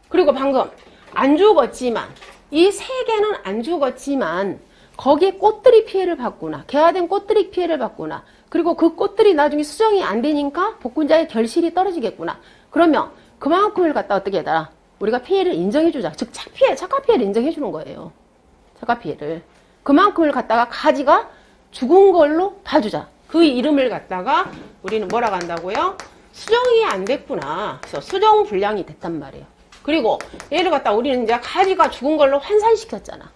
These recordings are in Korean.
그리고 방금 안 죽었지만 이 세 개는 안 죽었지만 거기에 꽃들이 피해를 받구나. 개화된 꽃들이 피해를 받구나. 그리고 그 꽃들이 나중에 수정이 안 되니까 복분자의 결실이 떨어지겠구나. 그러면 그만큼을 갖다 어떻게 해달라? 우리가 피해를 인정해주자. 즉 착화 피해를 인정해주는 거예요. 착화 피해를. 그만큼을 갖다가 가지가 죽은 걸로 봐주자. 그 이름을 갖다가 우리는 뭐라고 한다고요? 수정이 안 됐구나. 그래서 수정 불량이 됐단 말이에요. 그리고 얘를 갖다 우리는 이제 가지가 죽은 걸로 환산시켰잖아.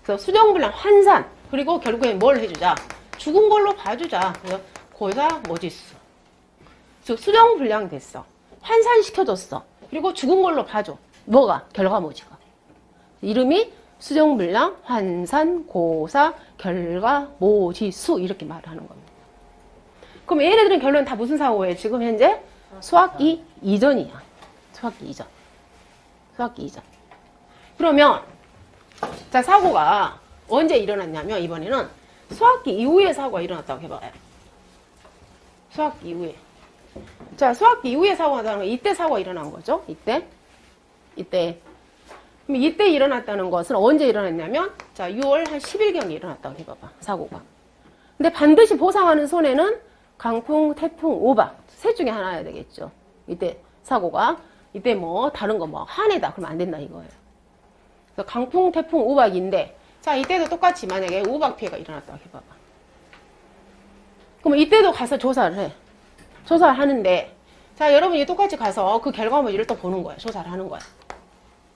그래서 수정 불량 환산. 그리고 결국에 뭘 해주자? 죽은 걸로 봐주자. 그래서 고사 모지수. 즉 수정 불량 됐어. 환산시켜줬어. 그리고 죽은 걸로 봐줘. 뭐가? 결과모지가. 이름이 수정불량, 환산, 고사, 결과, 모지수 이렇게 말을 하는 겁니다. 그럼 얘네들은 결론 다 무슨 사고예요? 지금 현재 수학기 이전이야. 수학기 이전. 수학기 이전. 그러면 자 사고가 언제 일어났냐면 이번에는 수학기 이후에 사고가 일어났다고 해봐요. 수학기 이후에. 자 수학기 이후에 사고가 나는 거 이때 사고가 일어난 거죠. 이때. 그럼 이때 일어났다는 것은 언제 일어났냐면 자 6월 한 10일경에 일어났다고 해봐봐. 사고가. 근데 반드시 보상하는 손해는 강풍, 태풍, 우박 셋 중에 하나여야 되겠죠. 이때 사고가. 이때 뭐 다른 거 뭐 한해다 그러면 안 된다 이거예요. 그래서 강풍, 태풍, 우박인데 자 이때도 똑같이 만약에 우박 피해가 일어났다고 해봐봐. 그럼 이때도 가서 조사를 해. 조사를 하는데 자 여러분이 똑같이 가서 그 결과물을 또 보는 거야. 조사를 하는 거야.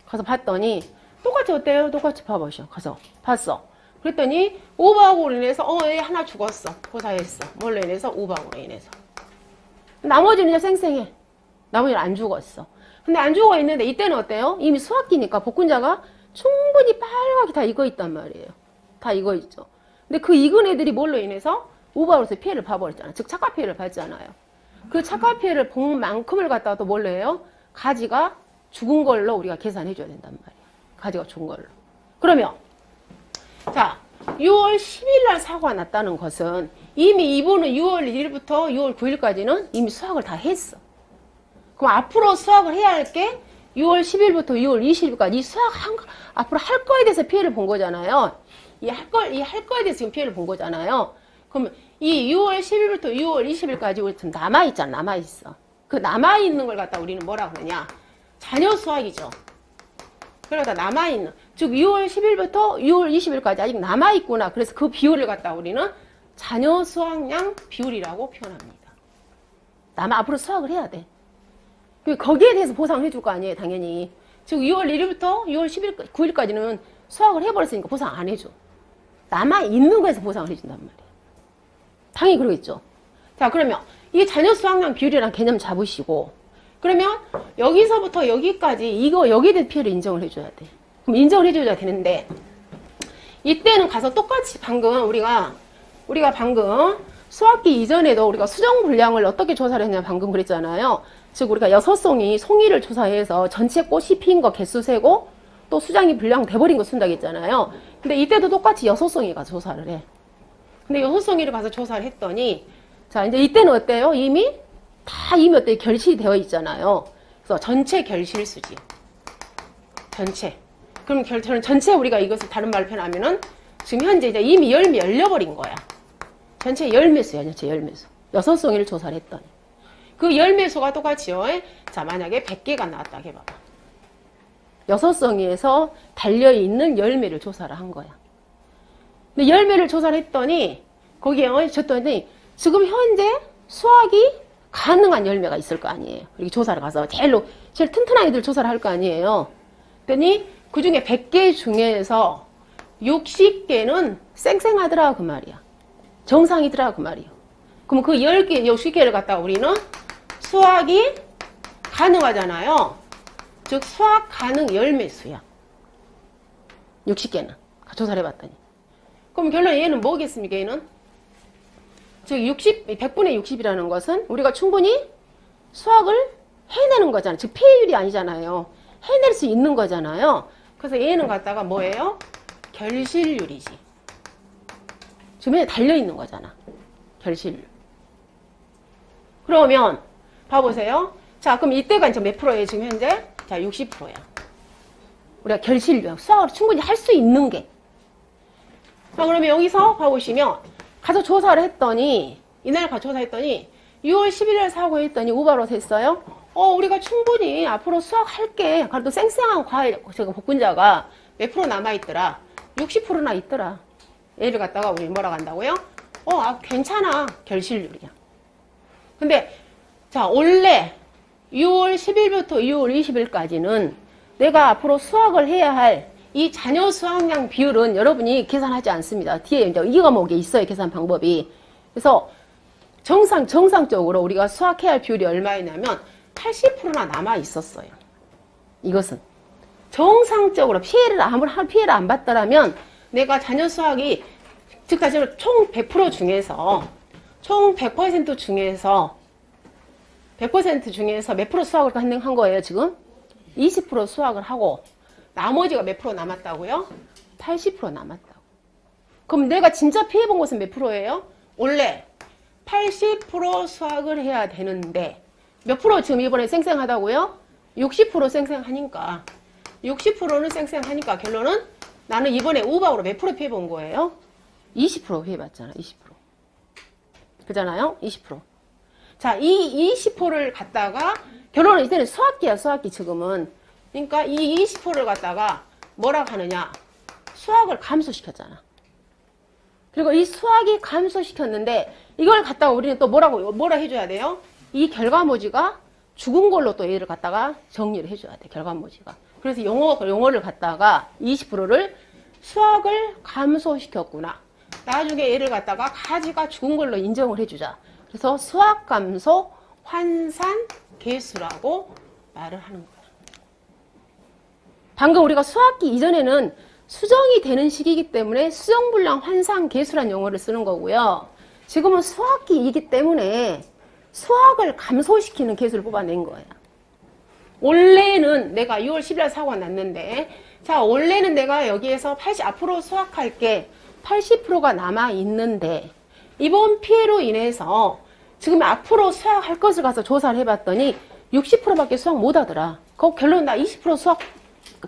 가서 봤더니 똑같이 어때요? 똑같이 봐보셔. 가서 봤어. 그랬더니 우박으로 인해서 얘 하나 죽었어. 고사했어. 뭘로 인해서? 우박으로 인해서. 나머지는 이제 쌩쌩해. 나머지는 안 죽었어. 근데 안 죽어 있는데 이때는 어때요? 이미 수학기니까 복분자가 충분히 빨갛게 다 익어 있단 말이에요. 다 익어 있죠. 근데 그 익은 애들이 뭘로 인해서? 우박으로서 피해를 봐버렸잖아. 즉 착화 피해를 받잖아요. 그 착화 피해를 본 만큼을 갖다가 또 뭘로 해요? 가지가 죽은 걸로 우리가 계산해 줘야 된단 말이야. 가지가 죽은 걸로. 그러면 자 6월 10일 날 사고가 났다는 것은 이미 이분은 6월 1일부터 6월 9일까지는 이미 수학을 다 했어. 그럼 앞으로 수학을 해야 할 게 6월 10일부터 6월 20일까지 이 수학 앞으로 할 거에 대해서 피해를 본 거잖아요. 이 할 거에 대해서 지금 피해를 본 거잖아요. 그러면 이 6월 10일부터 6월 20일까지 우리 지금 남아있잖아. 남아있어. 그 남아있는 걸 갖다 우리는 뭐라고 그러냐. 잔여 수학이죠. 그러다 남아있는. 즉 6월 10일부터 6월 20일까지 아직 남아있구나. 그래서 그 비율을 갖다 우리는 잔여 수학량 비율이라고 표현합니다. 앞으로 수학을 해야 돼. 거기에 대해서 보상을 해줄 거 아니에요. 당연히. 즉 6월 1일부터 6월 10일, 9일까지는 수학을 해버렸으니까 보상 안 해줘. 남아있는 거에서 보상을 해준단 말이에요. 당연히 그러겠죠. 자 그러면 이 잔여 수학량 비율이라는 개념 잡으시고 그러면 여기서부터 여기까지 여기에 대해 피해를 인정을 해줘야 돼. 그럼 인정을 해줘야 되는데 이때는 가서 똑같이 방금 우리가 방금 수학기 이전에도 우리가 수정 분량을 어떻게 조사를 했냐 방금 그랬잖아요. 즉 우리가 6송이 송이를 조사해서 전체 꽃이 핀 거 개수 세고 또 수장이 분량 돼버린 거 쓴다고 했잖아요. 근데 이때도 똑같이 6송이가 조사를 해. 근데 6송이를 가서 조사를 했더니 자 이제 이때는 어때요? 이미 어때 결실이 되어 있잖아요. 그래서 전체 결실수지. 전체. 그럼 전체 우리가 이것을 다른 말로 표현하면은 지금 현재 이제 이미 열매 열려버린 거야. 전체 열매수야. 전체 열매수. 6송이를 조사를 했더니 그 열매수가 똑같이요. 자 만약에 100개가 나왔다 해봐봐. 6송이에서 달려있는 열매를 조사를 한 거야. 근데 열매를 조사를 했더니 거기에 줬더니 지금 현재 수확이 가능한 열매가 있을 거 아니에요. 이렇게 조사를 가서 제일 튼튼한 애들 조사를 할 거 아니에요. 그랬더니 그 중에 100개 중에서 60개는 쌩쌩하더라 그 말이야. 정상이더라 그 말이야. 그럼 그 10개, 60개를 갖다가 우리는 수확이 가능하잖아요. 즉 수확 가능 열매수야. 60개는 조사를 해봤더니. 그럼 결론 얘는 뭐겠습니까? 얘는 즉 100분의 60이라는 것은 우리가 충분히 수학을 해내는 거잖아요. 즉 피해율이 아니잖아요. 해낼 수 있는 거잖아요. 그래서 얘는 갖다가 뭐예요? 결실률이지. 주변에 달려있는 거잖아. 결실률. 그러면 봐보세요. 자 그럼 이때가 이제 몇 프로예요? 지금 현재? 자 60%야. 우리가 결실력, 수학을 충분히 할 수 있는 게. 자, 그러면 여기서 봐보시면, 가서 조사를 했더니, 이날 가서 조사했더니, 6월 11일 사고했더니 우바로 됐어요. 우리가 충분히 앞으로 수학할게. 그래도 쌩쌩한 과일, 제가 복분자가 몇 프로 남아있더라? 60%나 있더라. 얘를 갖다가 우리 뭐라고 한다고요? 괜찮아. 결실률이야. 근데, 자, 원래 6월 10일부터 6월 20일까지는 내가 앞으로 수학을 해야 할 이 자녀 수학량 비율은 여러분이 계산하지 않습니다. 뒤에 이제 이 과목에 있어요. 계산 방법이. 그래서 정상적으로 우리가 수학해야 할 비율이 얼마였냐면 80%나 남아 있었어요. 이것은. 정상적으로 피해를 안 봤더라면 내가 자녀 수학이 즉 다시 말해 총 100% 중에서 총 100% 중에서 100% 중에서 몇 프로 수학을 한 거예요, 지금? 20% 수학을 하고 나머지가 몇 프로 남았다고요? 80% 남았다고. 그럼 내가 진짜 피해본 것은 몇 프로예요? 원래 80% 수학을 해야 되는데 몇 프로 지금 이번에 쌩쌩하다고요? 60% 쌩쌩하니까 60%는 쌩쌩하니까 결론은 나는 이번에 우박으로 몇 프로 피해본 거예요? 20% 피해봤잖아. 20%. 그잖아요? 20%. 자, 이 20%를 갖다가 결론은 이제는 수학기야. 수학기 지금은. 그러니까 이 20%를 갖다가 뭐라고 하느냐? 수학을 감소시켰잖아. 그리고 이 수학이 감소시켰는데 이걸 갖다가 우리는 또 뭐라 해줘야 돼요? 이 결과모지가 죽은 걸로 또 얘를 갖다가 정리를 해줘야 돼. 결과모지가. 그래서 용어를 갖다가 20%를 수학을 감소시켰구나. 나중에 얘를 갖다가 가지가 죽은 걸로 인정을 해주자. 그래서 수학 감소 환산 계수라고 말을 하는 거야. 방금 우리가 수학기 이전에는 수정이 되는 시기이기 때문에 수정분량 환산 계수란 용어를 쓰는 거고요. 지금은 수학기이기 때문에 수학을 감소시키는 계수를 뽑아낸 거예요. 원래는 내가 6월 10일 사고가 났는데, 자, 원래는 내가 여기에서 앞으로 수학할 게 80%가 남아있는데, 이번 피해로 인해서 지금 앞으로 수학할 것을 가서 조사를 해봤더니 60%밖에 수학 못 하더라. 그 결론 나 20% 수학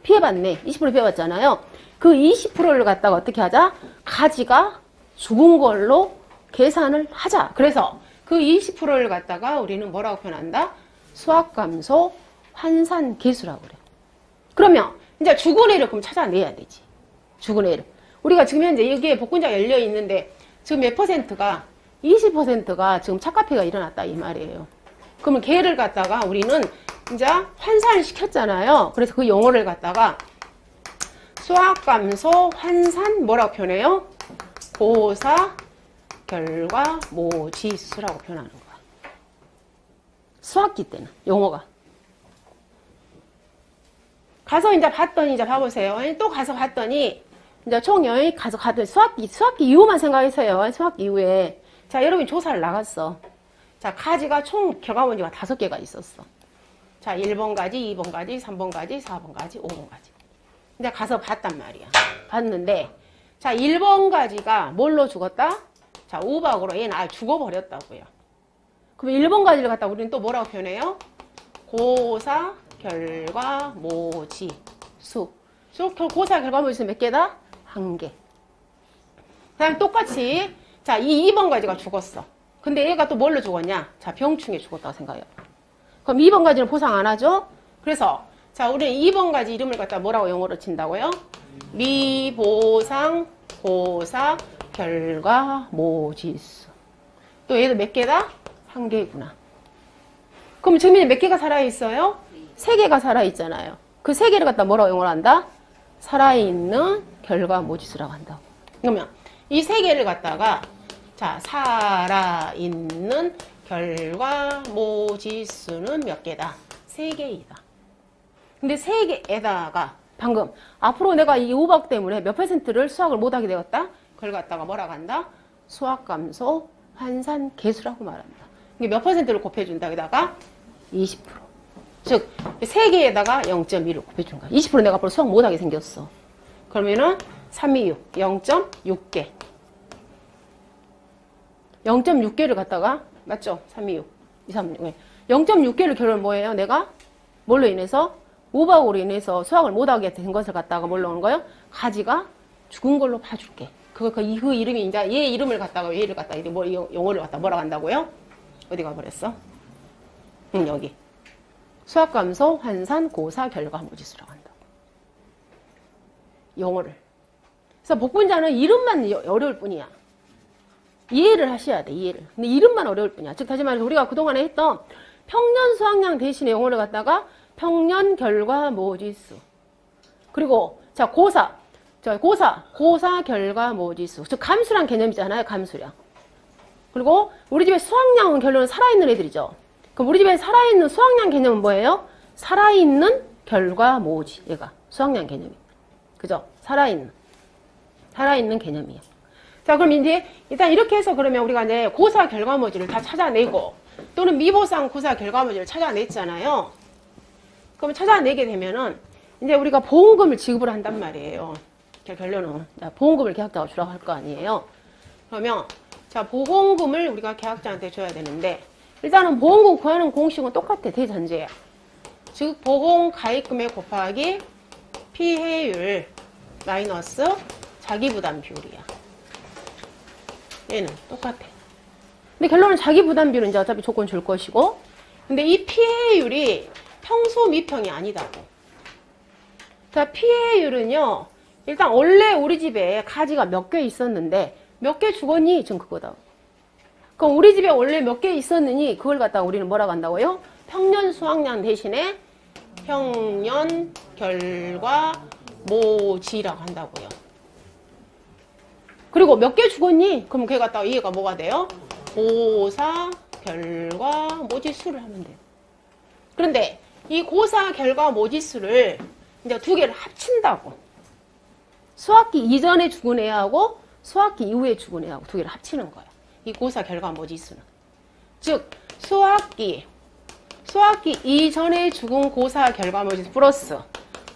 피해봤네. 20% 피해봤잖아요. 그 20%를 갖다가 어떻게 하자? 가지가 죽은 걸로 계산을 하자. 그래서 그 20%를 갖다가 우리는 뭐라고 표현한다? 수학 감소 환산 계수라고 그래. 그러면 이제 죽은 애를 그럼 찾아내야 되지. 죽은 애를. 우리가 지금 현재 여기에 복분자가 열려 있는데 지금 몇 퍼센트가 20%가 지금 착각피해가 일어났다 이 말이에요. 그러면 걔를 갖다가 우리는 이제 환산을 시켰잖아요. 그래서 그 용어를 갖다가 수학 감소 환산 뭐라고 표현해요? 고사 결과 모지수라고 표현하는 거야. 수학기 때는 용어가. 가서 이제 봤더니 이제 봐보세요. 또 가서 봤더니 이제 총 여행 가서 수학기 이후만 생각해서요. 수학기 이후에 자 여러분이 조사를 나갔어. 자 가지가 총 결과문제가 5개가 있었어. 자 1번 가지, 2번 가지, 3번 가지, 4번 가지, 5번 가지. 근데 가서 봤단 말이야. 봤는데 자 1번 가지가 뭘로 죽었다? 자 우박으로 얘는 아예 죽어버렸다고요. 그럼 1번 가지를 갖다 우리는 또 뭐라고 표현해요? 고사 결과 모지 수. 고사 결과 모지수 몇 개다? 1개. 그다음 똑같이 자 이 2번 가지가 죽었어. 근데 얘가 또 뭘로 죽었냐? 자 병충해 죽었다고 생각해요. 그럼 2번 가지는 보상 안 하죠? 그래서 자 우리는 2번 가지 이름을 갖다 뭐라고 영어로 친다고요? 미보상 고사 결과 모지수. 또 얘도 몇 개다? 1개구나. 그럼 지금 몇 개가 살아있어요? 3개가 살아있잖아요. 그 3개를 갖다 뭐라고 영어로 한다? 살아있는 결과 모지수라고 한다고. 그러면 이 3개를 갖다가 자 살아있는 결과 모지수는 몇 개다? 3개이다. 근데 3개에다가 방금 앞으로 내가 이 우박 때문에 몇 퍼센트를 수학을 못하게 되었다? 그걸 갖다가 뭐라고 한다? 수학 감소 환산 계수라고 말한다. 이게 몇 퍼센트를 곱해준다? 여기다가 20%. 즉 3개에다가 0.1을 곱해준 거야. 20% 내가 앞으로 수학 못하게 생겼어. 그러면은 326, 0.6개. 0.6개를 갖다가 맞죠? 326, 236. 0.6개를 결론 뭐예요? 내가 뭘로 인해서 우박으로 인해서 수확을 못하게 된 것을 갖다가 뭘로 하는 거예요? 가지가 죽은 걸로 봐줄게. 그 이름이 이제 얘 이름을 갖다가 얘를 갖다가 이제 뭐 용어를 갖다 뭐라고 한다고요? 어디 가버렸어? 여기. 수확 감소, 환산, 고사, 결과, 모지수라고 한다고. 용어를. 그래서 복분자는 이름만 어려울 뿐이야. 이해를 하셔야 돼, 이해를. 근데 이름만 어려울 뿐이야. 즉, 다시 말해서 우리가 그동안에 했던 평년 수확량 대신에 용어를 갖다가 평년 결과 모지수. 그리고, 자, 고사, 결과 모지수. 즉, 감수량 개념이잖아요, 감수량. 그리고 우리 집에 수확량은 결론은 살아있는 애들이죠. 그럼 우리 집에 살아있는 수확량 개념은 뭐예요? 살아있는 결과 모지. 얘가 수확량 개념이. 그죠? 살아있는 개념이에요. 자, 그럼 이제 일단 이렇게 해서 그러면 우리가 이제 고사 결과모지를 다 찾아내고 또는 미보상 고사 결과모지를 찾아냈잖아요. 그럼 찾아내게 되면은 이제 우리가 보험금을 지급을 한단 말이에요. 결론은 보험금을 계약자가 주라고 할 거 아니에요. 그러면 자, 보험금을 우리가 계약자한테 줘야 되는데 일단은 보험금 구하는 공식은 똑같아. 대전제야. 즉 보험 가입금액 곱하기 피해율 마이너스 자기부담 비율이야. 얘는 똑같아. 근데 결론은 자기부담 비율은 이제 어차피 조건 줄 것이고, 근데 이 피해율이 평소 미평이 아니다고. 자, 피해율은요, 일단 원래 우리 집에 가지가 몇 개 있었는데 몇 개 죽었니? 지금 그거다. 그럼 우리 집에 원래 몇 개 있었느니 그걸 갖다가 우리는 뭐라고 한다고요? 평년 수확량 대신에 평년 결과 모지라고 한다고요. 그리고 몇 개 죽었니? 그럼 그게 갖다가 이해가 뭐가 돼요? 고사 결과 모지수를 하면 돼요. 그런데 이 고사 결과 모지수를 이제 두 개를 합친다고. 수학기 이전에 죽은 애하고 수학기 이후에 죽은 애하고 두 개를 합치는 거예요. 이 고사 결과 모지수는. 즉 수학기 이전에 죽은 고사 결과 모지수 플러스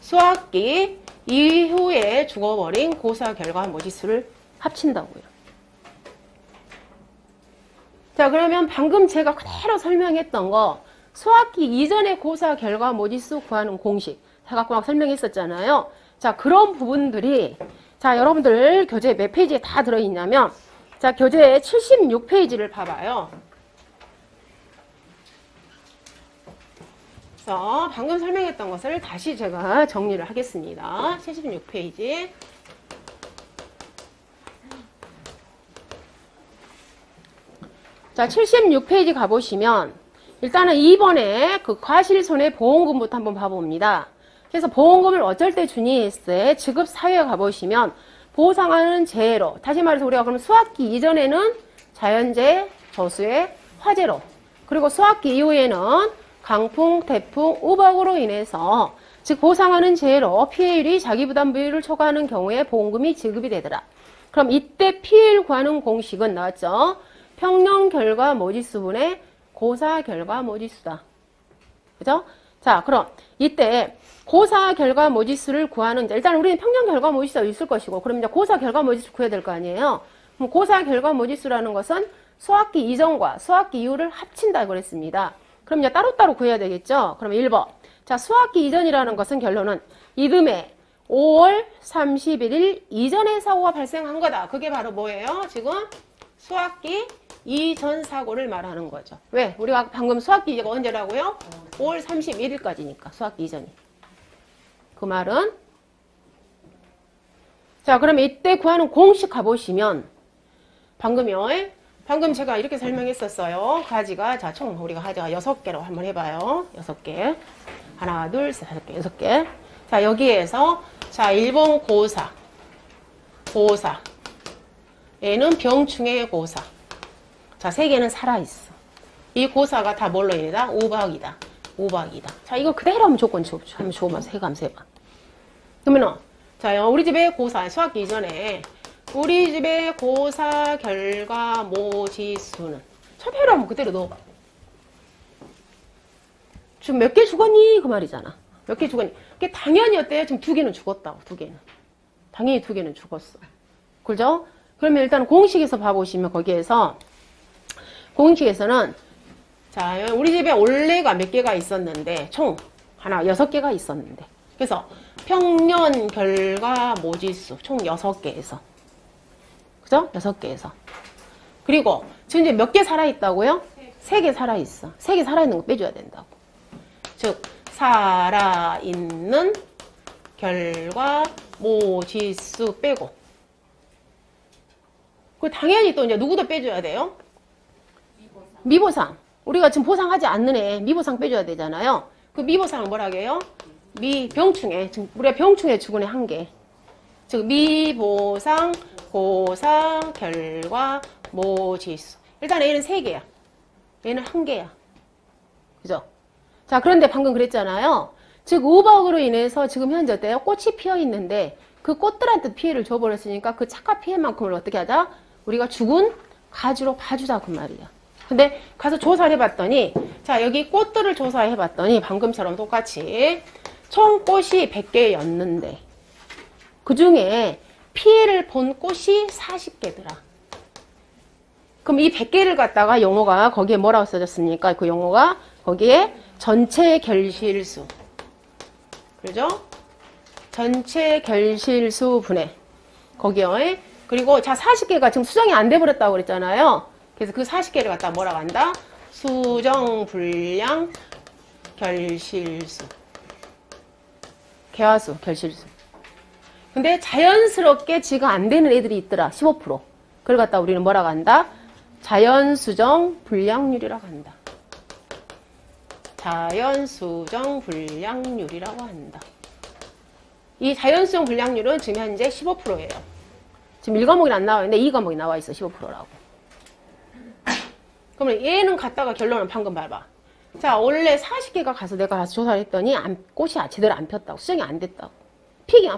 수학기 이후에 죽어버린 고사 결과 모지수를 합친다고요. 자, 그러면 방금 제가 그대로 설명했던 거 수학기 이전의 고사 결과 모지수 구하는 공식 해갖고 막 설명했었잖아요. 자, 그런 부분들이 자, 여러분들 교재 몇 페이지에 다 들어있냐면 자, 교재 76페이지를 봐봐요. 그래서 방금 설명했던 것을 다시 제가 정리를 하겠습니다. 76페이지. 자, 76페이지 가보시면 일단은 2번에 그 과실손해보험금부터 한번 봐봅니다. 그래서 보험금을 어쩔 때 주니 했을 지급 사유에 가보시면 보상하는 재해로, 다시 말해서 우리가 그럼 수학기 이전에는 자연재해, 저수해, 화재로, 그리고 수학기 이후에는 강풍, 태풍, 우박으로 인해서 즉 보상하는 재해로 피해율이 자기부담 비율을 초과하는 경우에 보험금이 지급이 되더라. 그럼 이때 피해율 구하는 공식은 나왔죠? 평년 결과 모지수분의 고사 결과 모지수다. 그죠? 자, 그럼 이때 고사 결과 모지수를 구하는, 일단 우리는 평년 결과 모지수가 있을 것이고, 그럼 이제 고사 결과 모지수 구해야 될 거 아니에요? 그럼 고사 결과 모지수라는 것은 수학기 이전과 수학기 이후를 합친다 그랬습니다. 그럼 이제 따로따로 구해야 되겠죠? 그럼 1번. 자, 수학기 이전이라는 것은 결론은 이듬해 5월 31일 이전에 사고가 발생한 거다. 그게 바로 뭐예요? 지금 수학기 이전 사고를 말하는 거죠. 왜? 우리가 방금 수학기 이제가 언제라고요? 5월 31일까지니까 수학기 이전이. 그 말은 자, 그럼 이때 구하는 공식 가보시면 방금요. 방금 제가 이렇게 설명했었어요. 가지가 자, 총 우리가 가지가 6개라고 한번 해봐요. 6개. 하나, 둘, 셋, 5개, 6개. 자, 여기에서 자, 1번 고사. 얘는 병충해 고사. 자, 3개는 살아있어. 이 고사가 다 뭘로 인해다? 우박이다. 자, 이거 그대로 하면 조건 한번 줘보면서 해봐. 그러면은, 자, 우리 집에 고사, 수학기 이전에, 우리 집에 고사 결과 모지수는, 처배로 한번 그대로 넣어봐. 지금 몇 개 죽었니? 그 말이잖아. 몇 개 죽었니? 그게 당연히 어때요? 지금 2개는 죽었다고, 2개는. 당연히 2개는 죽었어. 그죠? 그러면 일단 공식에서 봐보시면 거기에서, 공식에서는 자, 우리 집에 올레가 몇 개가 있었는데 총 하나, 6개가 있었는데. 그래서 평년 결과 모지수 총 6개에서. 그죠? 6개에서. 그리고 지금 이제 몇 개 살아있다고요? 3개 살아있어. 3개 살아있는 거 빼줘야 된다고. 즉, 살아있는 결과 모지수 빼고. 그 당연히 또 이제 누구도 빼줘야 돼요? 미보상. 우리가 지금 보상하지 않는 애 미보상 빼줘야 되잖아요. 그 미보상은 뭐라고 해요? 미병충해. 지금 우리가 병충해 주군의 한 개. 즉 미보상, 고사, 결과, 모지수. 일단 얘는 3개야. 얘는 1개야. 그죠? 자, 그런데 방금 그랬잖아요. 즉 우박으로 인해서 지금 현재 어때요? 꽃이 피어 있는데 그 꽃들한테 피해를 줘버렸으니까 그 착화 피해만큼을 어떻게 하자? 우리가 죽은 가지로 봐주자 그 말이야. 근데 가서 조사를 해봤더니 자, 여기 꽃들을 조사해봤더니 방금처럼 똑같이 총 꽃이 100개였는데 그 중에 피해를 본 꽃이 40개더라. 그럼 이 100개를 갖다가 용어가 거기에 뭐라고 써졌습니까? 그 용어가 거기에 전체 결실수. 그죠? 전체 결실수 분해. 거기에. 그리고 자, 40개가 지금 수정이 안 돼버렸다고 그랬잖아요. 그래서 그 40개를 갖다 뭐라고 한다? 수정 불량 결실수. 개화수, 결실수. 근데 자연스럽게 지가 안 되는 애들이 있더라. 15%. 그걸 갖다 우리는 뭐라고 한다? 자연수정 불량률이라고 한다. 자연수정 불량률이라고 한다. 이 자연수정 불량률은 지금 현재 15%예요. 지금 1과목이 안 나와 있는데 2과목이 나와 있어. 15%라고. 그러면 얘는 갖다가 결론은 방금 봐봐. 자, 원래 40개가 가서 내가 가서 조사를 했더니 꽃이 제대로 안 폈다고. 수정이 안 됐다고.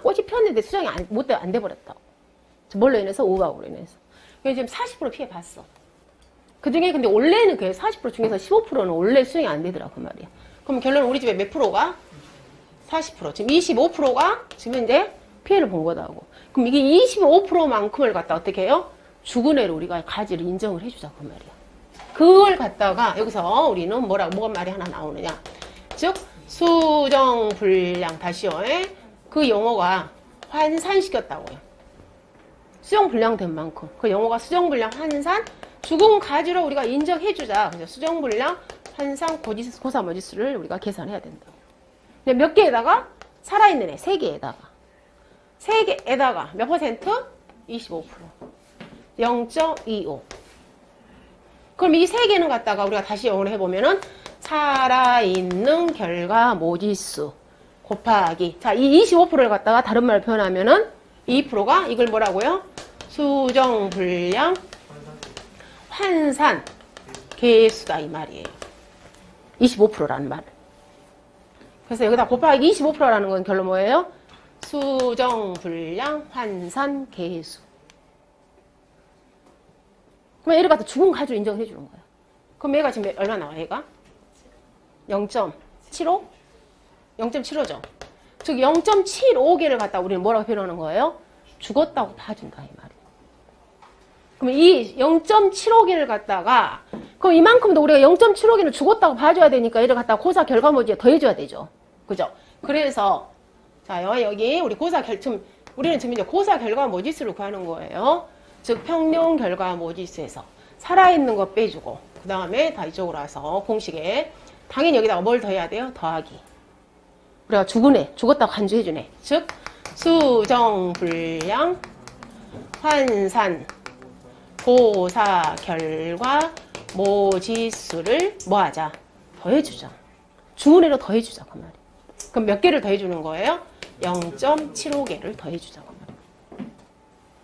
꽃이 폈는데 수정이 안 돼버렸다고. 뭘로 인해서? 우박으로 인해서. 그래서 지금 40% 피해 봤어. 그 중에 근데 원래는 그 40% 중에서 15%는 원래 수정이 안 되더라 그 말이야. 그럼 결론은 우리 집에 몇 프로가? 40%. 지금 25%가 지금 이제 피해를 본 거다고. 그럼 이게 25%만큼을 갖다 어떻게 해요? 죽은 애로 우리가 가지를 인정을 해주자 그 말이야. 그걸 갖다가 여기서 우리는 뭐가 말이 하나 나오느냐. 즉 수정 불량 다시요. 그 용어가 환산시켰다고요. 수정 불량 된 만큼. 그 용어가 수정 불량 환산 죽은 가지로 우리가 인정해주자. 그래서 수정 불량 환산 고사 모지수를 우리가 계산해야 된다. 근데 몇 개에다가? 살아있는 애 3개에다가. 3개에다가 몇 퍼센트? 25%. 0.25. 그럼 이 3개는 갖다가 우리가 다시 영어로 해보면은 살아있는 결과 모지수 곱하기. 자, 이 25%를 갖다가 다른 말로 표현하면은 2%가 이걸 뭐라고요? 수정 불량 환산 개수다 이 말이에요. 25%라는 말. 그래서 여기다 곱하기 25%라는 건 결론 뭐예요? 수정 불량 환산 개수. 그럼 얘를 갖다 죽은 가지로 인정을 해주는 거야. 그럼 얘가 지금 얼마 나와 얘가? 0.75? 0.75죠. 즉 0.75개를 갖다 우리는 뭐라고 표현하는 거예요? 죽었다고 봐준다 이 말이에요. 그럼 이 0.75개를 갖다가 그럼 이만큼도 우리가 0.75개는 죽었다고 봐줘야 되니까 얘를 갖다가 고사 결과모지에 더해줘야 되죠. 그죠? 그래서 자 여기 우리 우리는 지금 이제 고사 결과모지수를 구하는 거예요. 즉 평균 결과모지수에서 살아있는 거 빼주고 그 다음에 다 이쪽으로 와서 공식에 당연히 여기다가 뭘 더해야 돼요? 더하기. 우리가 죽었다고 간주해주네. 즉 수정불량 환산 고사 결과 모지수를 뭐하자? 더해주자. 죽은 애로 더해주자 그 말이야. 그럼 몇 개를 더해주는 거예요? 0.75개를 더해주자 그 말이야.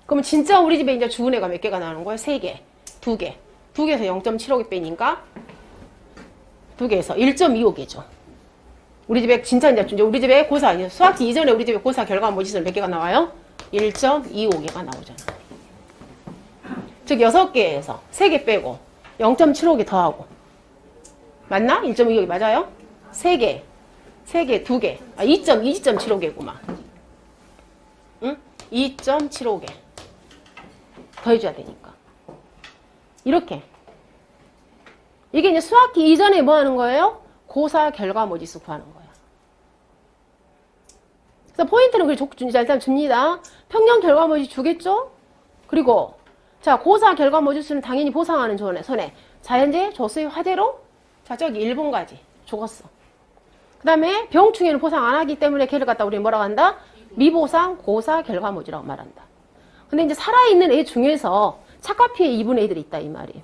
그럼 진짜 우리 집에 이제 죽은 애가 몇 개가 나오는 거예요? 3개, 2개. 2개에서 0.75개 빼니까 2개에서 1.25개죠. 우리 집에 진짜 이제 우리 집에 고사 수학기 이전에 우리 집에 고사 결과 모지수는 몇 개가 나와요? 1.25개가 나오잖아. 즉 6개에서 3개 빼고 0.75개 더하고 맞나? 1.25개 맞아요? 3개, 2개. 2.75개구만. 응? 2.75개. 더해줘야 되니까. 이렇게. 이게 이제 수학기 이전에 뭐 하는 거예요? 고사 결과 모지수 구하는 거야. 그래서 포인트는 일단 줍니다. 평년 결과모지 주겠죠? 그리고 자, 고사 결과모지수는 당연히 보상하는 손에. 자, 현재 조수의 화대로 자, 저기 1번까지 죽었어. 그 다음에 병충해는 보상 안 하기 때문에 걔를 갖다 우리 뭐라고 한다? 미보상 고사 결과모지라고 말한다. 근데 이제 살아있는 애 중에서 착각 피해 입은 애들이 있다 이 말이에요.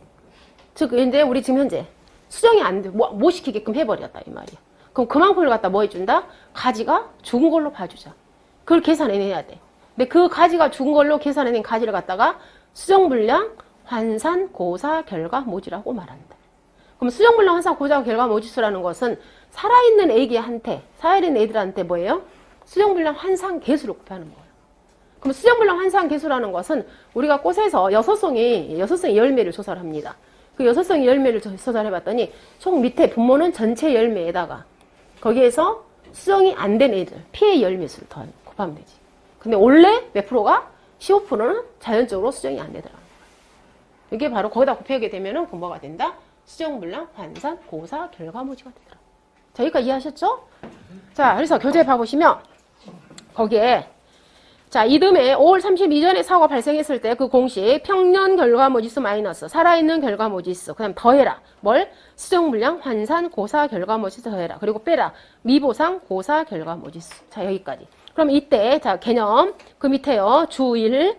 즉 이제 우리 지금 현재 수정이 안 돼, 못 시키게끔 해버렸다 이 말이에요. 그럼 그만큼을 갖다 뭐 해준다? 가지가 죽은 걸로 봐주자. 그걸 계산해내야 돼. 근데 그 가지가 죽은 걸로 계산해낸 가지를 갖다가 수정불량 환산 고사 결과 모지라고 말한다. 그럼 수정불량 환산 고사 결과 모지수라는 것은 살아있는 애기한테, 살아있는 애들한테 뭐예요? 수정불량 환산 개수를 곱하는 거예요. 그럼 수정불량 환산 개수라는 것은 우리가 꽃에서 여섯송이 열매를 조사를 합니다. 그 여섯송이 열매를 조사를 해봤더니 총 밑에 분모는 전체 열매에다가 거기에서 수정이 안 된 애들, 피해 열매수를 더 곱하면 되지. 근데 원래 몇 프로가? 15%는 자연적으로 수정이 안 되더라고요. 이게 바로 거기다 곱하게 되면은 그 뭐가 된다? 수정불량 환산 고사 결과모지가 되더라고요. 자, 여기까지 이해하셨죠? 자, 그래서 교재 봐보시면 거기에 자, 이듬해 5월 30일 이전에 사고가 발생했을 때 그 공식 평년 결과모지수 마이너스 살아있는 결과모지수 그 다음 더해라. 뭘? 수정불량 환산 고사 결과모지수 더해라. 그리고 빼라. 미보상 고사 결과모지수. 자, 여기까지. 그럼 이때 자, 개념 그 밑에요. 주 1.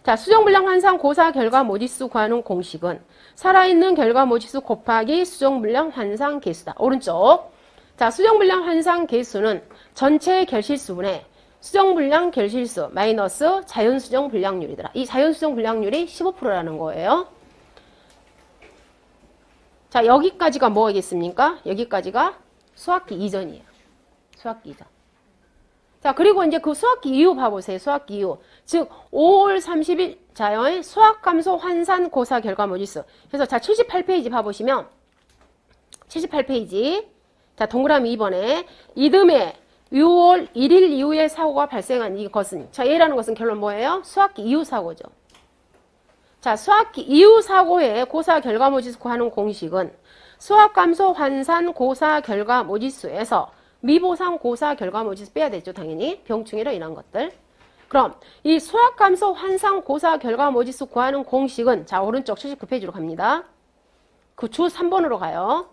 자, 수정불량 환산 고사 결과모지수 구하는 공식은 살아있는 결과모지수 곱하기 수정불량 환산 개수다. 오른쪽. 자, 수정불량 환산 개수는 전체 결실수분의 수정불량 결실수 마이너스 자연수정 불량률이더라. 이 자연수정 불량률이 15%라는 거예요. 자, 여기까지가 뭐겠습니까? 여기까지가 수학기 이전이에요. 수학기 이전. 자, 그리고 이제 그 수학기 이후 봐보세요. 수학기 이후. 즉, 5월 30일 자의 수학감소 환산 고사 결과모지수. 그래서 자, 78페이지 봐보시면 78페이지. 자, 동그라미 2번에 이듬해 6월 1일 이후에 사고가 발생한 이것은 자, 얘라는 것은 결론 뭐예요? 수학기 이후 사고죠. 자, 수학기 이후 사고의 고사 결과모지수 구하는 공식은 수학감소 환산 고사 결과모지수에서 미보상 고사 결과모지수 빼야 되죠. 당연히 병충해로 인한 것들. 그럼 이 수학감소 환산 고사 결과모지수 구하는 공식은 자, 오른쪽 79페이지로 갑니다. 그 주 3번으로 가요.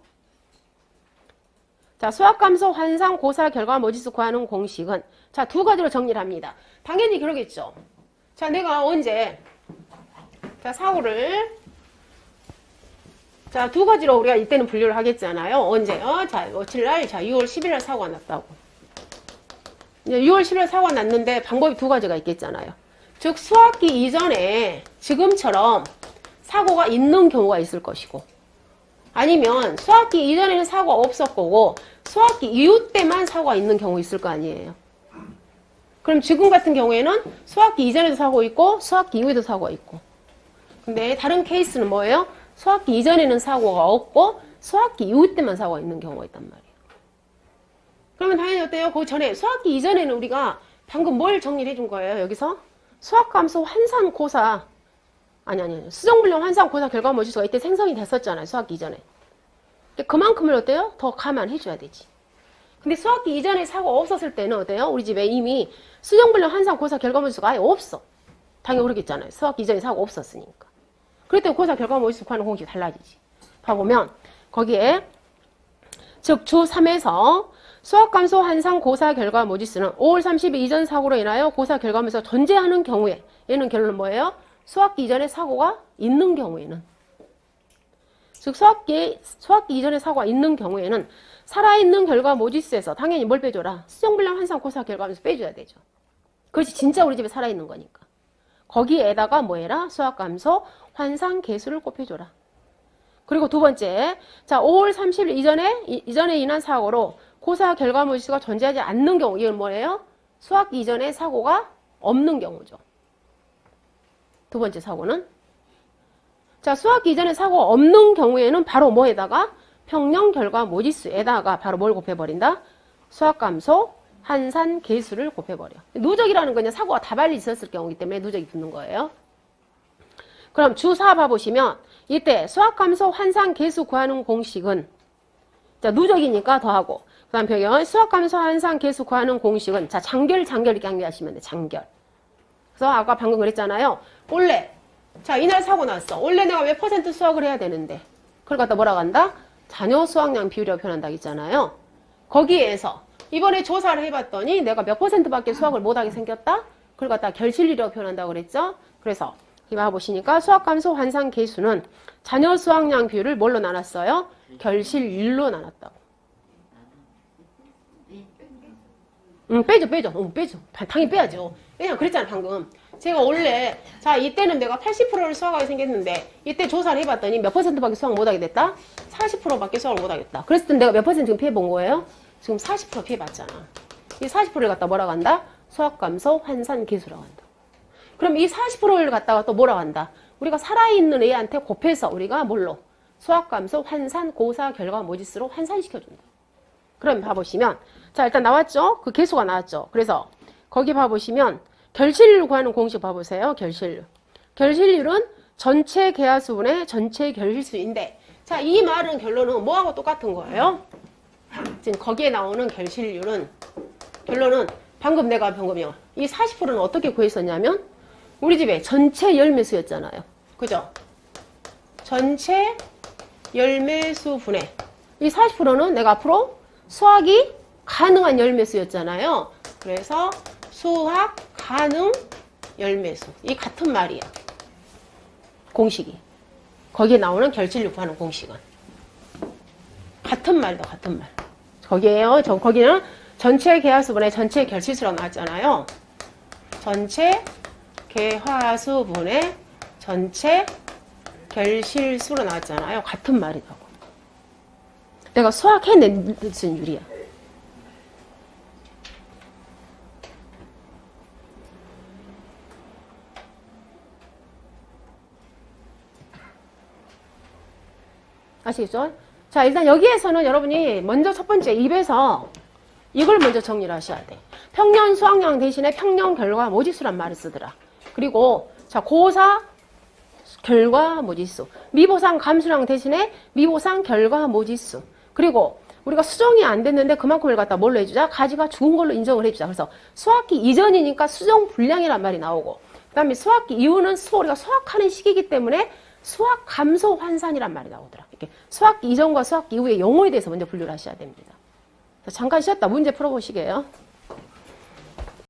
자, 수학감소 환산 고사 결과모지수 구하는 공식은 자, 두 가지로 정리를 합니다. 당연히 그러겠죠. 자, 내가 언제 자, 사고를 자, 두 가지로 우리가 이때는 분류를 하겠잖아요. 언제요? 자, 며칠날 자, 6월 10일날 사고가 났다고. 이제 6월 10일 사고가 났는데 방법이 두 가지가 있겠잖아요. 즉, 수학기 이전에 지금처럼 사고가 있는 경우가 있을 것이고 아니면 수학기 이전에는 사고가 없었고 수학기 이후 때만 사고가 있는 경우 있을 거 아니에요. 그럼 지금 같은 경우에는 수학기 이전에도 사고 있고 수학기 이후에도 사고가 있고 근데 다른 케이스는 뭐예요? 수학기 이전에는 사고가 없고 수학기 이후 때만 사고가 있는 경우가 있단 말이에요. 그러면 당연히 어때요? 그 전에 수학기 이전에는 우리가 방금 뭘 정리를 해준 거예요? 여기서 수학감소 환산고사 아니 수정불량 환산고사 결과모지수가 이때 생성이 됐었잖아요. 수학기 이전에. 그만큼을 어때요? 더 감안해줘야 되지. 근데 수학기 이전에 사고가 없었을 때는 어때요? 우리 집에 이미 수정불량 환산고사 결과모지수가 아예 없어. 당연히 그러겠잖아요. 수학기 이전에 사고가 없었으니까. 그럴 때 고사 결과모지수 구하는 공식이 달라지지. 봐보면 거기에 즉 주 3에서 수학감소 환산 고사 결과모지수는 5월 30일 이전 사고로 인하여 고사 결과모지수가 존재하는 경우에 얘는 결론은 뭐예요? 수학기 이전에 사고가 있는 경우에는 즉 수학기 이전에 사고가 있는 경우에는 살아있는 결과모지수에서 당연히 뭘 빼줘라? 수정불량 환산 고사 결과모지수 빼줘야 되죠. 그것이 진짜 우리 집에 살아있는 거니까. 거기에다가 뭐 해라? 수학감소 환산 개수를 곱해줘라. 그리고 두 번째, 자 5월 30일 이전에 인한 사고로 고사 결과모지수가 존재하지 않는 경우 이건 뭐예요? 수학기 이전에 사고가 없는 경우죠. 두 번째 사고는 자 수학기 이전에 사고가 없는 경우에는 바로 뭐에다가 평년 결과모지수에다가 바로 뭘 곱해버린다? 수학감소 환산 개수를 곱해버려. 누적이라는 건 사고가 다발리 있었을 경우이기 때문에 누적이 붙는 거예요. 그럼 주 4 봐보시면 이때 수학감소 환산 개수 구하는 공식은 자 누적이니까 더하고 다음 표현. 수학감소 한산 계수 구하는 공식은, 자, 장결 이렇게 암기하시면 돼. 장결. 그래서 아까 방금 그랬잖아요. 원래, 자, 이날 사고 났어. 원래 내가 몇 퍼센트 수학을 해야 되는데. 그걸 갖다 뭐라고 한다? 자녀 수학량 비율이라고 표현한다고 했잖아요. 거기에서 이번에 조사를 해봤더니 내가 몇 퍼센트밖에 수학을 못하게 생겼다? 그걸 갖다 결실률이라고 표현한다고 그랬죠? 그래서 이거 보시니까 수학감소 환산 계수는 자녀 수학량 비율을 뭘로 나눴어요? 결실률로 나눴다고. 빼죠. 당연히 빼야죠. 왜냐면 그랬잖아, 방금. 제가 원래, 자, 이때는 내가 80%를 수학하게 생겼는데, 이때 조사를 해봤더니 몇 퍼센트밖에 수학 못하게 됐다? 40%밖에 수학을 못하겠다. 그랬을 때 내가 몇 퍼센트 지금 피해본 거예요? 지금 40% 피해봤잖아. 이 40%를 갖다 뭐라고 한다? 수학감소 환산 계수라고 한다. 그럼 이 40%를 갖다가 또 뭐라고 한다? 우리가 살아있는 애한테 곱해서 우리가 뭘로? 수학감소 환산 고사 결과 모지수로 환산시켜준다. 그럼 봐보시면, 자, 일단 나왔죠? 그 계수가 나왔죠? 그래서 거기 봐보시면 결실률 구하는 공식 봐보세요. 결실률. 결실률은 전체 계하수분의 전체 결실수인데, 자, 이 말은 결론은 뭐하고 똑같은 거예요? 지금 거기에 나오는 결실률은, 결론은 방금 내가 방금요. 이 40%는 어떻게 구했었냐면, 우리 집에 전체 열매수였잖아요. 그죠? 전체 열매수 분의 이 40%는 내가 앞으로 수학이 가능한 열매수였잖아요. 그래서 수학 가능 열매수. 이 같은 말이야. 공식이. 거기에 나오는 결실률 구하는 공식은. 같은 말이다, 같은 말. 거기에요. 거기는 전체 계하수분의 전체 결실수라고 나왔잖아요. 전체 계하수분의 전체 결실수로 나왔잖아요. 같은 말이라고. 내가 수학해낸 무슨 율이야. 아시겠죠? 자, 일단 여기에서는 여러분이 먼저 첫 번째 입에서 이걸 먼저 정리를 하셔야 돼. 평년 수학량 대신에 평년 결과 모지수란 말을 쓰더라. 그리고 자, 고사 결과 모지수. 미보상 감수량 대신에 미보상 결과 모지수. 그리고 우리가 수정이 안 됐는데 그만큼을 갖다 뭘로 해주자? 가지가 죽은 걸로 인정을 해주자. 그래서 수학기 이전이니까 수정 불량이란 말이 나오고, 그 다음에 수학기 이후는 우리가 수학하는 시기이기 때문에 수학 감소 환산이란 말이 나오더라. 이렇게 수학기 이전과 수학기 이후의 용어에 대해서 먼저 분류를 하셔야 됩니다. 잠깐 쉬었다 문제 풀어보시게요.